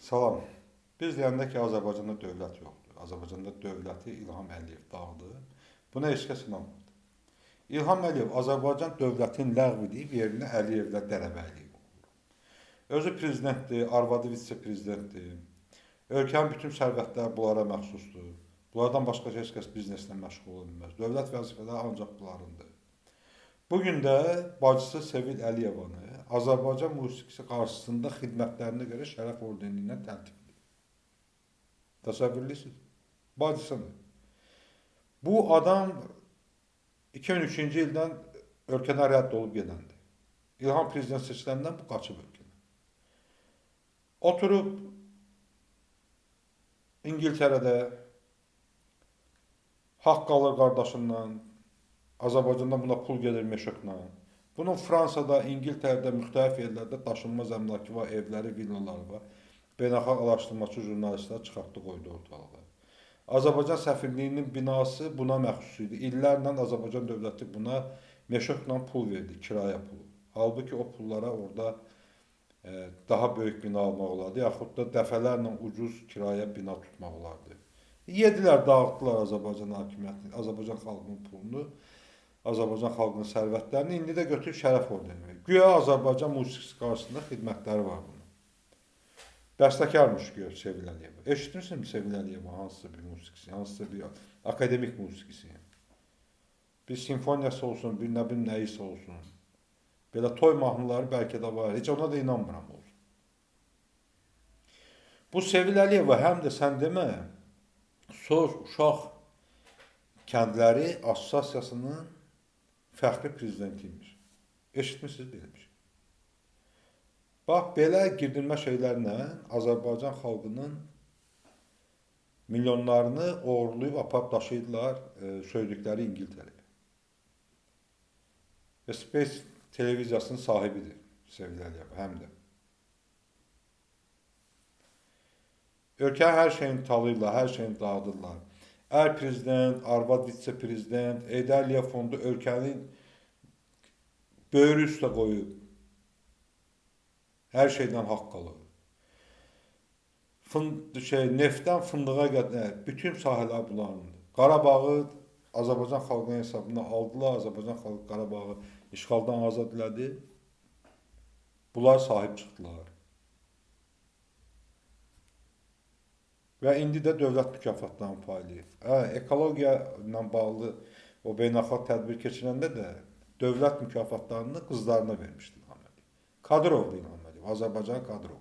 Salam. Biz deyəndə ki, Azərbaycanda dövlət yoxdur. Azərbaycanda dövləti İlham Əliyev dağıdı. Buna heç kəs inanmır. İlham Əliyev Azərbaycan dövlətini ləğv edib, yerinə Əliyevlə Dərəbəyli olur. Özü prezidentdir, arvadı vitse-prezidentdir. Ölkənin bütün sərvətləri bunlara məxsusdur. Bunlardan başqa heç kəs bizneslə məşğul olmaz. Dövlət vəzifələri ancaq bunlarındır. Bugün də bacısı Sevil Əliyevanı Azərbaycan musiqisi qarşısında xidmətlərinə görə şərəf ordeni ilə təltif edir. Təsəvvürlüsünüz? Bacısıdır. Bu adam 2003-cü ildən ölkədən rədd olub gedəndir. İlham prezident seçiləndən bu qaçıb ölkədən. Oturub İngiltərədə haqq alır qardaşından, Azərbaycanda buna pul gedir meşokla. Bunun Fransada, İngiltərədə, müxtəlif yerlərdə daşınmaz əmlakı var, evləri, villaları var. Beynəlxalq araşdırmacı jurnalistlər çıxartdı, qoydu ortalığa. Azərbaycan səfirliyinin binası buna məxsus idi. İllərlə Azərbaycan dövləti buna meşokla pul verdi, kirayə pulu. Halbuki o pullara orada daha böyük bina almaq olardı, yaxud da dəfələrlə ucuz kirayə bina tutmaq olardı. Yedilər, dağıtdılar Azərbaycan hakimiyyətini, Azərbaycan xalqının pulunu. Azərbaycan xalqının sərvətlərini indi də götürüb şərəf ordeni verir. Güya Azərbaycan musiqisi qarşısında xidmətləri var bunun. Bəstəkarmış güya Sevil Əliyeva. Eşitmirsiniz Sevil Əliyeva hansısa bir musiqisi, hansısa bir akademik musiqisi. Bir simfoniyası olsun, bir nə bilim nəyisi olsun. Belə toy mahnıları bəlkə də var. Heç ona da inanmıram olsun. Bu Sevil Əliyeva həm də sən demə, Soz Uşaq Kəndləri Assosiasiyasının fəxri prezidentiymiş. Eşitmişsiniz deyilmiş. Bax, belə girdilmə şeylərlə Azərbaycan xalqının milyonlarını uğurlayıb aparıb daşıydılar söydükləri İngiltərəyə. Və Space televiziyasının sahibidir Sevil Əliyeva, həm də. Ölkənin hər şeyini talıyırlar, hər şeyini dağıdırlar. Ər prezident, arvad vitse-prezident, Heydər Əliyev fondu ölkənin böyrü üstə qoyub. Hər şeydən haqq alır. Neftdən fındığa qədər bütün sahələr bunlarındır. Qarabağı Azərbaycan xalqının hesabına aldılar, Azərbaycan xalqı Qarabağı işğaldan azad elədi. Bunlar sahib çıxdılar. Və indi də dövlət mükafatlarının paylayır. Ekologiya ilə bağlı o beynəlxalq tədbir keçirəndə də dövlət mükafatlarını qızlarına vermişdi İlham Əliyev. Kadrovdur İlham Əliyev, Azərbaycan Kadrov.